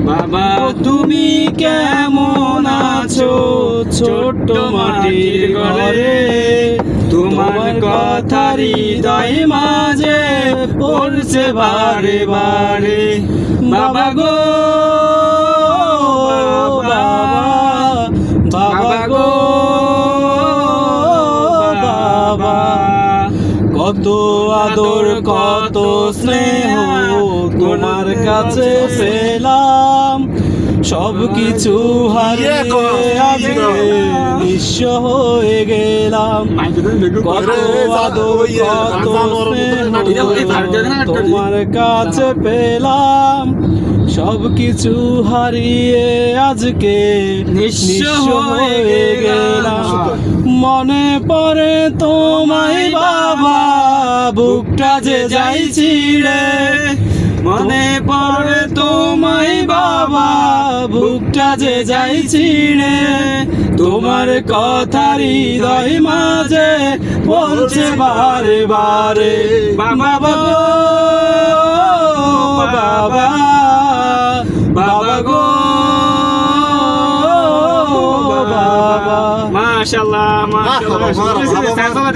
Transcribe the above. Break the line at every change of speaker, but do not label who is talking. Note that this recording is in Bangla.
বাবা তুমি কেমন আছো ছোট্ট মাটির ঘরে, তোমার কথা হৃদয় মাঝে পড়ছে বারে বারে। বাবা গো বাবা, বাবা গো বাবা, কত আদর কত স্নেহ তোমার কাছে পেলাম, সব কিছু হারিয়ে আজকে নিঃস্ব হয়ে গেলাম। কত আদর কত স্নেহ তোমার কাছে পেলাম, সব কিছু হারিয়ে আজকে নিঃস্ব হয়ে গেলাম। মনে পড়ে তোমায় বাবা, বুকটা যে যাই ছিঁড়ে। মনে পড়ে তোমায় বাবা, বুকটা যে যাই ছিঁড়ে। তোমার কথা হৃদয় মাঝে বলছে বারে বারে। বাবা গো বাবা, বাবা গো বাবা। মাশাআল্লাহ মাশাআল্লাহ।